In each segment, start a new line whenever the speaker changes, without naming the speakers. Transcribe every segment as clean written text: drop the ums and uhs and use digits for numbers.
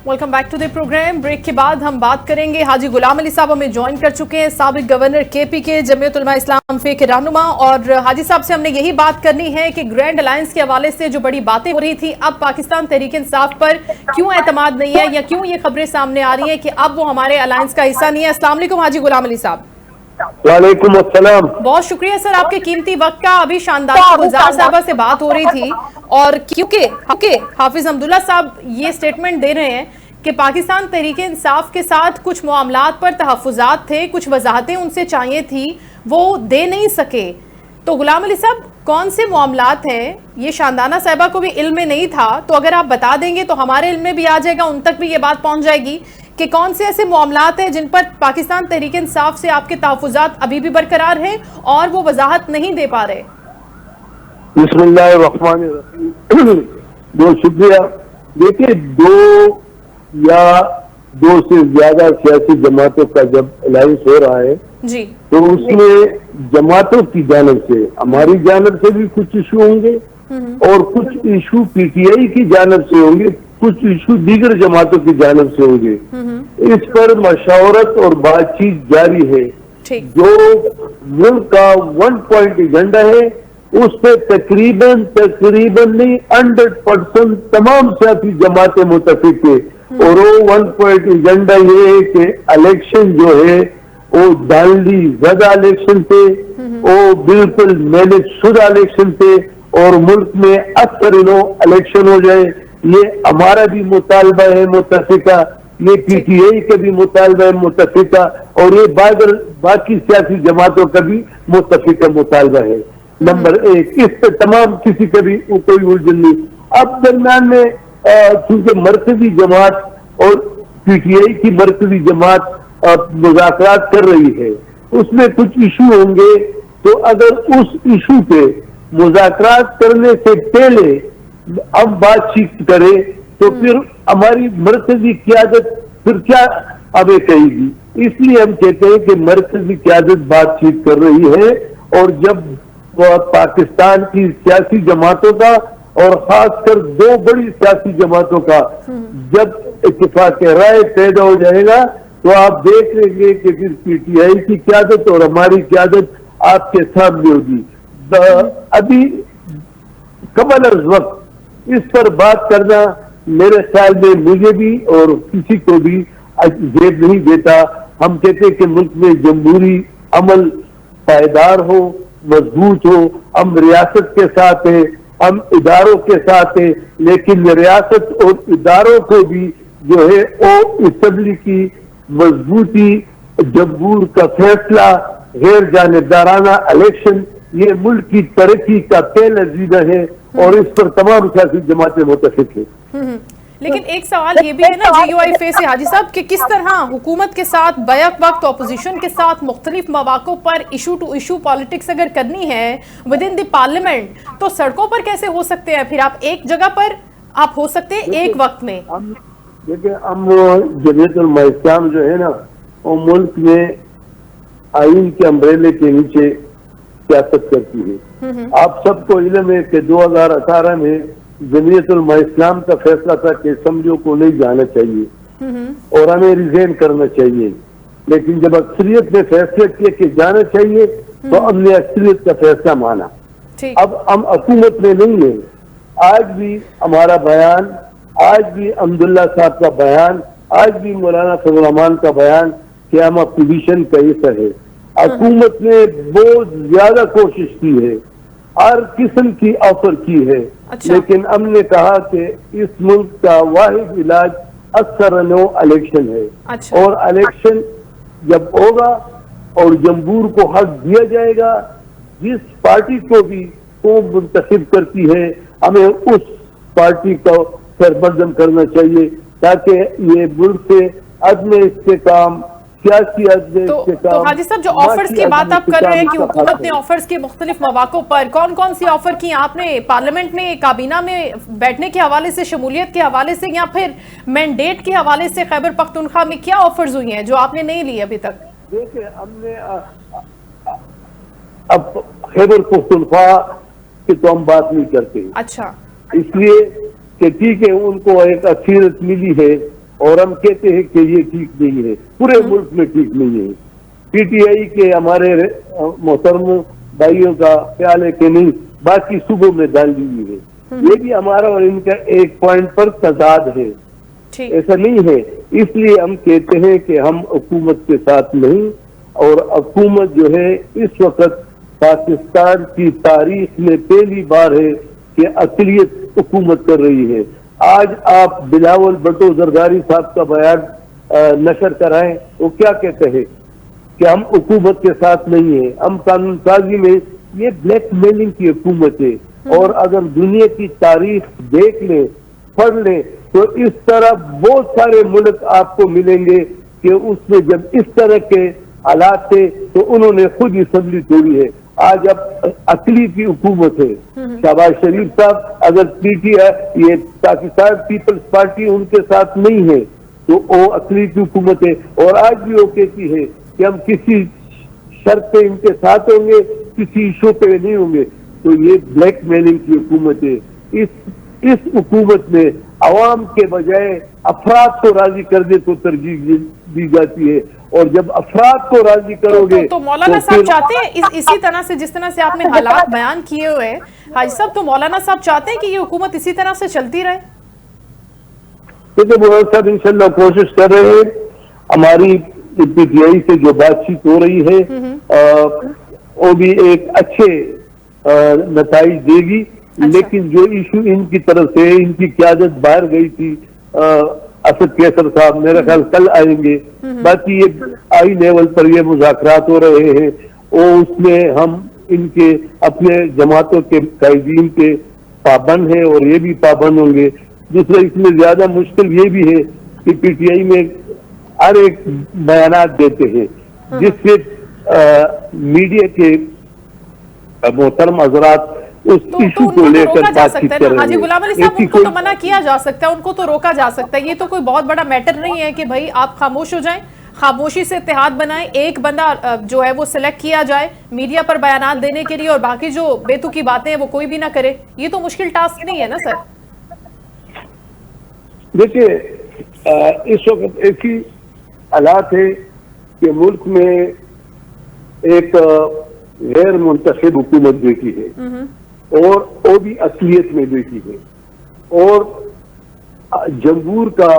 Welcome back to the program. Break کے بعد ہم بات کریں گے. حاجی غلام علی صاحب ہمیں جوائن کر چکے ہیں, سابق گورنر کے پی کے, جمعیت علماء اسلام فے کے رہنما. اور حاجی صاحب سے ہم نے یہی بات کرنی ہے کہ گرینڈ الائنس کے حوالے سے جو بڑی باتیں ہو رہی تھی, اب پاکستان تحریک انصاف پر کیوں اعتماد نہیں ہے, یا کیوں یہ خبریں سامنے آ رہی ہیں کہ اب وہ ہمارے الائنس کا حصہ نہیں ہے. السلام علیکم حاجی غلام علی صاحب.
وعلیکم السلام.
بہت شکریہ سر آپ کے قیمتی وقت کا. ابھی شاندار گلزار صاحبہ سے بات ہو رہی تھی, اور کیونکہ حافظ حمداللہ صاحب یہ سٹیٹمنٹ دے رہے ہیں کہ پاکستان تحریک انصاف کے ساتھ کچھ معاملات پر تحفظات تھے, کچھ وضاحتیں ان سے چاہیے تھی, وہ دے نہیں سکے. تو غلام علی صاحب کون سے معاملات ہیں؟ یہ شاندانہ صاحبہ کو بھی علم میں نہیں تھا, تو اگر آپ بتا دیں گے تو ہمارے علم میں بھی آ جائے گا, ان تک بھی یہ بات پہنچ جائے گی کہ کون سے ایسے معاملات ہیں جن پر پاکستان تحریک انصاف سے آپ کے تحفظات ابھی بھی برقرار ہیں اور وہ وضاحت نہیں دے پا رہے.
بسم اللہ الرحمن الرحیم. بہت شکریہ. دیکھیے, دو سے زیادہ سیاسی جماعتوں کا جب الائنس ہو رہا ہے
جی,
تو اس میں جماعتوں کی جانب سے, ہماری جانب سے بھی کچھ ایشو ہوں گے اور کچھ ایشو پی ٹی آئی کی جانب سے ہوں گے, کچھ ایشو دیگر جماعتوں کی جانب سے ہوں گے. اس پر مشاورت اور بات چیت جاری ہے. جو ملک کا 1 پوائنٹ ایجنڈا ہے اس پہ تقریباً نہیں 100% تمام سیاسی جماعتیں متفق ہیں. اور وہ 1 پوائنٹ ایجنڈا یہ ہے کہ الیکشن جو ہے وہ دانڈی زدہ الیکشن تھے, وہ بالکل مینج شدہ الیکشن تھے, اور ملک میں اکثر الیکشن ہو جائے. یہ ہمارا بھی مطالبہ ہے متفقہ, یہ پی ٹی آئی کا بھی مطالبہ ہے متفقہ, اور یہ باقی سیاسی جماعتوں کا بھی متفقہ مطالبہ ہے. نمبر 1, اس پہ تمام کسی کا بھی کوئی الجھن نہیں. اب درمیان میں چونکہ مرکزی جماعت اور پی ٹی آئی کی مرکزی جماعت مذاکرات کر رہی ہے, اس میں کچھ ایشو ہوں گے, تو اگر اس ایشو پہ مذاکرات کرنے سے پہلے ہم بات چیت کریں تو پھر ہماری مرکزی قیادت پھر کیا ہمیں کہے گی. اس لیے ہم کہتے ہیں کہ مرکزی قیادت بات چیت کر رہی ہے, اور جب پاکستان کی سیاسی جماعتوں کا اور خاص کر 2 بڑی سیاسی جماعتوں کا جب اتفاق رائے پیدا ہو جائے گا تو آپ دیکھ لیں گے کہ پھر پی ٹی آئی کی قیادت اور ہماری قیادت آپ کے سامنے ہوگی. ابھی قبل از وقت اس پر بات کرنا میرے خیال میں مجھے بھی اور کسی کو بھی زیب نہیں دیتا. ہم کہتے ہیں کہ ملک میں جمہوری عمل پائیدار ہو, مضبوط ہو. ہم ریاست کے ساتھ ہیں, ہم اداروں کے ساتھ ہیں, لیکن ریاست اور اداروں کو بھی جو ہے وہ اسمبلی کی مضبوطی, جمہور کا فیصلہ, غیر جانبدارانہ الیکشن, یہ ملک کی ترقی کا پہلا زینہ ہے, اور اس پر تمام سیاسی جماعتیں متفق ہیں.
لیکن ایک سوال یہ بھی ہے نا جی یو آئی فے سے حاجی صاحب, کہ کس طرح حکومت کے ساتھ بیک وقت اپوزیشن کے ساتھ مختلف مواقع پر ایشو ٹو ایشو پالیٹکس اگر کرنی ہے ود ان دی پارلیمنٹ, تو سڑکوں پر کیسے ہو سکتے ہیں؟ پھر آپ ایک جگہ پر آپ ہو سکتے ہیں ایک وقت میں.
دیکھیں, ہم جمعیت علماء اسلام جو ہے نا وہ ملک میں آئین کے امبریلے کے نیچے سیاست کرتی ہے. آپ سب کو علم ہے کہ 2018 میں جمعیت علماء اسلام کا فیصلہ تھا کہ اسمبلیوں کو نہیں جانا چاہیے اور ہمیں ریزائن کرنا چاہیے, لیکن جب اکثریت نے فیصلہ کیا کہ جانا چاہیے تو ہم نے اکثریت کا فیصلہ مانا. اب ہم حکومت میں نہیں ہیں. آج بھی ہمارا بیان, آج بھی عبداللہ صاحب کا بیان, آج بھی مولانا فضل الرحمان کا بیان کہ ہم اپوزیشن کا حصہ ہے. حکومت نے بہت زیادہ کوشش کی ہے, ہر قسم کی آفر کی ہے, لیکن ہم نے کہا کہ اس ملک کا واحد علاج اکثر نو الیکشن ہے, اور الیکشن جب ہوگا اور جمہور کو حق دیا جائے گا, جس پارٹی کو بھی قوم منتخب کرتی ہے ہمیں اس پارٹی کو سربلند کرنا چاہیے, تاکہ یہ ملک سے عدم استحکام,
तो हाजी साहब, जो ऑफर्स की बात आप कर रहे हैं कि हुकूमत ने ऑफर्स के मुख्तलिफ मौक़ों पर कौन कौन सी ऑफर की आपने, पार्लियामेंट में काबीना में बैठने के हवाले से, शमूलियत के हवाले से, या फिर मैंडेट के हवाले से खैबर पख्तूनख्वा में क्या ऑफर्स हुई हैं जो आपने नहीं ली अभी तक?
देखिए, हमने अब खैबर पख्तूनख्वा की तो हम बात नहीं करते।
अच्छा, इसलिए
कि ठीक है, उनको एक अक्सरियत मिली है और हम कहते हैं कि ये ठीक नहीं है, पूरे मुल्क में ठीक नहीं है। पीटीआई के हमारे मोहतरम भाइयों का ख्याल है कि नहीं, बाकी सूबों में डाल दी हुई है। ये भी हमारा और इनका एक पॉइंट पर तजाद है, ऐसा नहीं है। इसलिए हम कहते हैं कि हम हुकूमत के साथ नहीं, और हुकूमत जो है इस वक्त पाकिस्तान की तारीख में पहली बार है कि अक़लियत हुकूमत कर रही है। आज आप बिलावल भुट्टो जरदारी साहब का बयान नशर कराएं, वो क्या कहते हैं कि हम हुकूमत के साथ नहीं है, हम कानून साजी में। ये ब्लैक मेलिंग की हुकूमत है, और अगर दुनिया की तारीख देख लें, पढ़ लें, तो इस तरह बहुत सारे मुल्क आपको मिलेंगे कि उसमें जब इस तरह के हालात थे तो उन्होंने खुद असम्बली तोड़ी है। आज अब अकली की हुकूमत है। शहबाज शरीफ साहब अगर पीटीआई, ये पाकिस्तान पीपल्स पार्टी उनके साथ नहीं है, तो वो अकली की हुकूमत है। और आज भी वो कहती है कि हम किसी शर्त पे इनके साथ होंगे, किसी इशू पे नहीं होंगे। तो ये ब्लैक मेलिंग की हुकूमत है। इस हुकूमत में अवाम के बजाय अफराद को राजी करने को तरजीह दी जाती है, और जब अफराद को राजी करोगे
तो मौलाना साहब चाहते हैं इसी तरह से, जिस तरह से आपने हालात बयान किए हुए हैं हाजी साहब, तो मौलाना साहब चाहते हैं कि ये हुकूमत इसी तरह से चलती रहे?
तो मौलाना साहब इंशाल्लाह कोशिश कर रहे हैं। हमारी पीटीआई से जो बातचीत हो रही है वो भी एक अच्छे नताइज देगी। अच्छा। लेकिन जो इशू इनकी तरफ से, इनकी क़यादत बाहर गई थी, असद कैसर साहब मेरा ख्याल कल आएंगे। बाकी ये हाई लेवल पर ये मुज़ाकरात हो रहे हैं, और उसमें हम इनके अपने जमातों के कायदीन के पाबंद हैं, और ये भी पाबंद होंगे। दूसरा, इसमें ज्यादा मुश्किल ये भी है कि पीटीआई में हर एक बयानात देते हैं, जिससे मीडिया के मोहतरम हज़रात उस इशू को लेकर बातचीत कर रहे हैं।
हाजी गुलाम अली साहब, उनको तो मना किया जा सकता है, उनको तो रोका जा सकता है। ये तो कोई बहुत बड़ा मैटर नहीं है कि भाई आप खामोश हो जाएं, खामोशी से इत्तेहाद बनाएं, एक बंदा जो है वो सिलेक्ट किया जाए मीडिया पर बयानात देने के लिए, और बाकी जो बेतुकी बातें हैं वो कोई भी ना करे। ये तो मुश्किल टास्क नहीं है ना सर?
देखिए, इस वक्त ऐसी हालात है कि मुल्क में एक गैर मुंतखब हुकूमत बैठी है, और वो भी अक़लियत में बैठी है, और जमहूर का,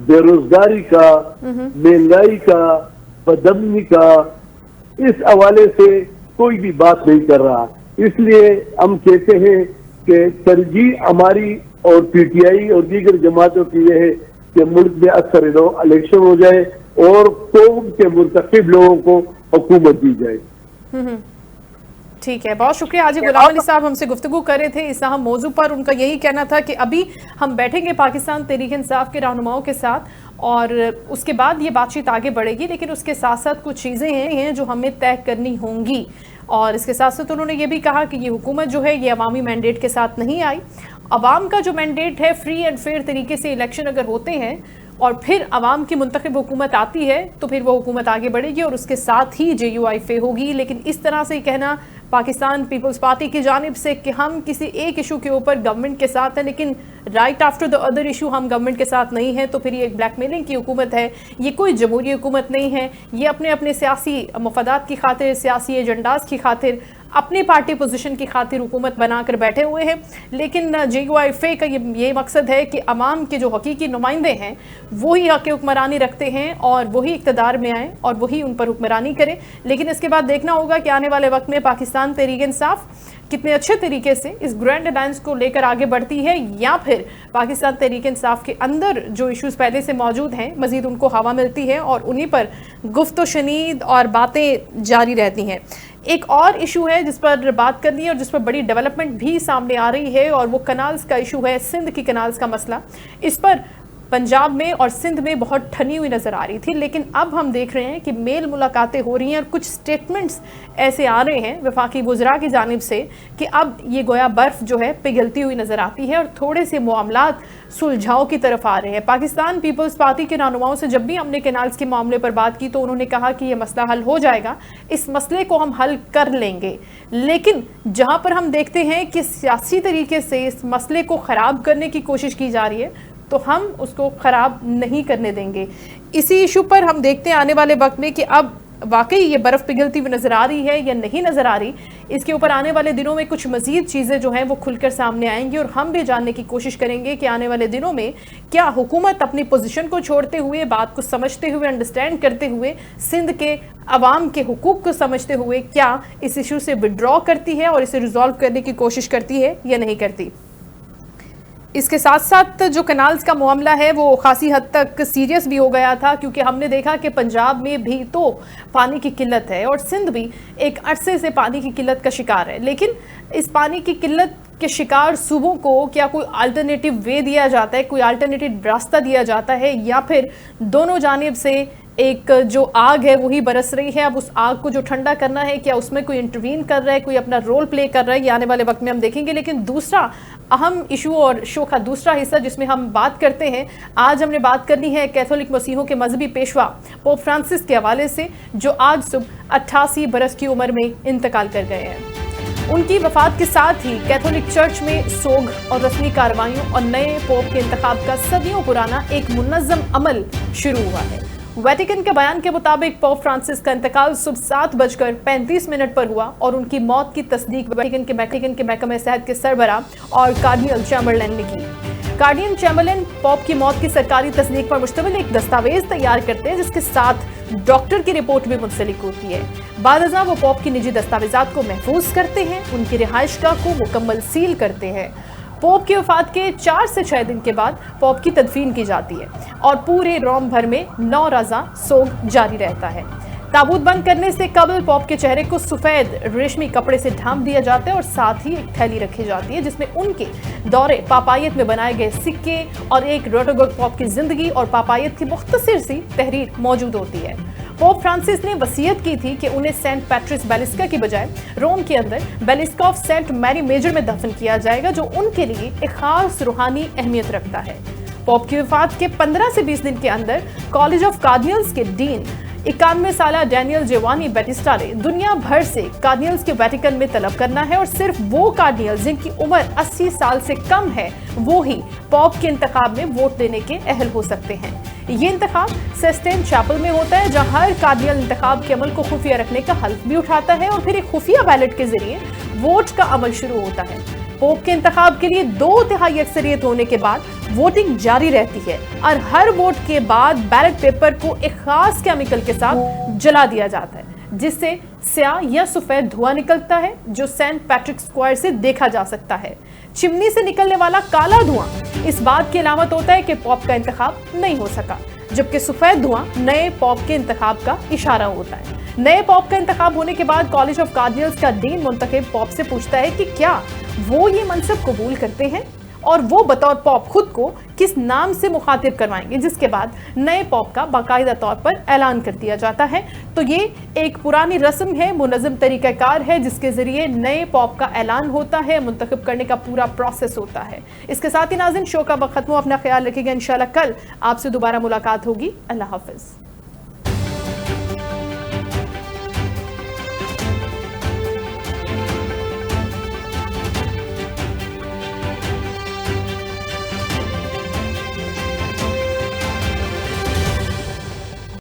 बेरोजगारी का, महंगाई का, बदअमनी का, इस हवाले से कोई भी बात नहीं कर रहा। इसलिए हम कहते हैं कि तरजीह हमारी और पीटीआई और दीगर जमातों की यह है कि मुल्क में अक्सर इलेक्शन हो जाए और कौम के मुंतखब लोगों को हुकूमत दी जाए।
ठीक है, बहुत शुक्रिया। हाजी गुलाम अली साहब हमसे गुफ्तगू कर रहे थे इस अहम मौजू पर। उनका यही कहना था कि अभी हम बैठेंगे पाकिस्तान तहरीक इंसाफ के रहनुमाओं के साथ, और उसके बाद ये बातचीत आगे बढ़ेगी, लेकिन उसके साथ साथ कुछ चीज़ें हैं जो हमें तय करनी होंगी। और इसके साथ साथ उन्होंने ये भी कहा कि ये हुकूमत जो है ये अवामी मैंडेट के साथ नहीं आई। अवाम का जो मैंडेट है, फ्री एंड फेयर तरीके से इलेक्शन अगर होते हैं और फिर अवाम की मुंतखब हुकूमत आती है, तो फिर वो हुकूमत आगे बढ़ेगी और उसके साथ ही JUIF होगी। लेकिन इस तरह से कहना पाकिस्तान पीपल्स पार्टी की जानिब से कि हम किसी एक इशू के ऊपर गवर्नमेंट के साथ हैं, लेकिन right after the other issue हम गवर्नमेंट के साथ नहीं हैं, तो फिर ये एक ब्लैकमेलिंग की हुकूमत है। ये कोई जमहूरी हुकूमत नहीं है। ये अपने अपने सियासी मफादात की खातिर, सियासी एजेंडाज की खातिर, अपनी पार्टी पोजीशन की खातिर हुकूमत बनाकर बैठे हुए हैं। लेकिन JUIF का ये मकसद है कि अवाम के जो हकीकी नुमाइंदे हैं वही हक़ हुक्मरानी रखते हैं और वही इक़्तिदार में आए और वही उन पर हुक्मरानी करें। लेकिन इसके बाद देखना होगा कि आने वाले वक्त में पाकिस्तान तहरीक इंसाफ कितने अच्छे तरीके से इस ग्रैंड अलायंस को लेकर आगे बढ़ती है, या फिर पाकिस्तान तहरीक इंसाफ के अंदर जो इश्यूज पहले से मौजूद हैं मजीद उनको हवा मिलती है और उन्हीं पर गुफ्त शनीद और बातें जारी रहती हैं। एक और इशू है जिस पर बात करनी है और जिस पर बड़ी डेवलपमेंट भी सामने आ रही है, और वो कनाल्स का इशू है, सिंध की कनाल्स का मसला। इस पर पंजाब में और सिंध में बहुत ठनी हुई नजर आ रही थी, लेकिन अब हम देख रहे हैं कि मेल मुलाकातें हो रही हैं और कुछ स्टेटमेंट्स ऐसे आ रहे हैं वफाकी वुज़रा की जानिब से कि अब ये गोया बर्फ जो है पिघलती हुई नजर आती है और थोड़े से मामलात सुलझाव की तरफ आ रहे हैं। पाकिस्तान पीपल्स पार्टी के रहनुमाओं से जब भी हमने कैनाल्स के मामले पर बात की तो उन्होंने कहा कि ये मसला हल हो जाएगा, इस मसले को हम हल कर लेंगे। लेकिन जहां पर हम देखते हैं कि सियासी तरीके से इस मसले को ख़राब करने की कोशिश की जा रही है तो हम उसको ख़राब नहीं करने देंगे। इसी इशू पर हम देखते हैं आने वाले वक्त में कि अब वाकई ये बर्फ़ पिघलती हुई नज़र आ रही है या नहीं नज़र आ रही। इसके ऊपर आने वाले दिनों में कुछ मज़ीद चीज़ें जो हैं वो खुलकर सामने आएंगी और हम भी जानने की कोशिश करेंगे कि आने वाले दिनों में क्या हुकूमत अपनी पोजीशन को छोड़ते हुए, बात को समझते हुए, अंडरस्टैंड करते हुए, सिंध के अवाम के हुकूक को समझते हुए क्या इस इशू से विड्रॉ करती है और इसे रिजॉल्व करने की कोशिश करती है या नहीं करती। इसके साथ साथ जो कैनाल्स का मामला है वो खासी हद तक सीरियस भी हो गया था, क्योंकि हमने देखा कि पंजाब में भी तो पानी की किल्लत है और सिंध भी एक अरसे से पानी की किल्लत का शिकार है। लेकिन इस पानी की किल्लत के शिकार सूबों को क्या कोई अल्टरनेटिव वे दिया जाता है, कोई अल्टरनेटिव रास्ता दिया जाता है, या फिर दोनों जानिब से एक जो आग है वही बरस रही है। अब उस आग को जो ठंडा करना है, क्या उसमें कोई इंटरवीन कर रहा है, कोई अपना रोल प्ले कर रहा है, ये आने वाले वक्त में हम देखेंगे। लेकिन दूसरा अहम इशू और शो का दूसरा हिस्सा जिसमें हम बात करते हैं, आज हमने बात करनी है कैथोलिक मसीहों के मजहबी पेशवा पोप फ्रांसिस के हवाले से, जो आज सुबह 88 बरस की उम्र में इंतकाल कर गए हैं। उनकी वफात के साथ ही कैथोलिक चर्च में सोग और रस्मी कार्रवाइयों और नए पोप के इंतखाब का सदियों पुराना एक मुनज़्ज़म अमल शुरू हुआ है। वेटिकन के बयान के मुताबिक पोप फ्रांसिस का इंतकाल सुबह 7:35 पर हुआ और उनकी मौत की तस्दीक वेटिकन के महकमे सेहत के सरबराह और कार्डिनल चैम्बरलेन ने की। कार्डिनल चैम्बरलेन पोप की मौत की सरकारी तस्दीक पर मुश्तमिल एक दस्तावेज तैयार करते हैं जिसके साथ डॉक्टर की रिपोर्ट भी मुंसलिक होती है। बाद अज़ां वो पोप की निजी दस्तावेजात को महफूज करते हैं, उनकी रिहाइशगाह को मुकम्मल सील करते हैं। पोप की वफात के 4 से 6 दिन के बाद पोप की तदफीन की जाती है और पूरे रोम भर में 9 रोज़ा सोग जारी रहता है। ताबूत बंद करने से कबल पोप के चेहरे को सफ़ेद रेशमी कपड़े से ढांप दिया जाता है और साथ ही एक थैली रखी जाती है जिसमें उनके दौरे पापायत में बनाए गए सिक्के और एक रोटोगोग पोप की जिंदगी और पापायत की मुख्तसर सी तहरीर मौजूद होती है। पोप फ्रांसिस ने वसीयत की थी कि उन्हें सेंट पैट्रिस बेलिस्का की बजाय रोम के अंदर बेलिस्का ऑफ सेंट मैरी मेजर में दफन किया जाएगा, जो उनके लिए एक खास रूहानी अहमियत रखता है। पोप की वफात के 15 से 20 दिन के अंदर कॉलेज ऑफ कार्डिनल्स के डीन 91 साला डैनियल जियोवानी बैटिस्टा ने दुनिया भर से कार्डिनल्स के वेटिकन में तलब करना है और सिर्फ वो कार्डिनल्स जिनकी उम्र 80 साल से कम है वो ही पोप के इंतखाब में वोट देने के अहल हो सकते हैं। ये इंतखाब सिस्टीन चैपल में होता है जहां हर कार्डिनल इंतखाब के अमल को खुफिया रखने का हल्फ भी उठाता है और फिर एक खुफिया बैलेट के जरिए वोट का अमल शुरू होता है। पोप के इंतखाब के लिए 2/3 अक्सरियत होने के बाद वोटिंग जारी रहती है और हर वोट के बाद बैलेट पेपर को एक खास केमिकल के साथ जला दिया जाता है जिससे स्याह या सफेद धुआं निकलता है जो सेंट पैट्रिक स्क्वायर से देखा जा सकता है। चिमनी से निकलने वाला काला धुआं इस बात की अलामत होता है कि पोप का इंतखाब नहीं हो सका, जबकि सफेद धुआं नए पोप के इंतखाब का इशारा होता है। नए पोप का इंतखाब होने के बाद कॉलेज ऑफ कार्डिनल्स का डीन मुंतखब पोप से पूछता है कि क्या वो ये मनसब कबूल करते हैं और वो बतौर पोप खुद को किस नाम से मुखातिब करवाएंगे, जिसके बाद नए पोप का बाकायदा तौर पर ऐलान कर दिया जाता है। तो ये एक पुरानी रस्म है, मुनज़्ज़म तरीक़ाकार है जिसके ज़रिए नए पोप का ऐलान होता है, मुंतखब करने का पूरा प्रोसेस होता है। इसके साथ ही नाज़रीन शो का वक्त खत्म हो, अपना ख्याल रखिएगा। इंशाल्लाह कल आपसे दोबारा मुलाकात होगी। अल्लाह हाफ़िज़।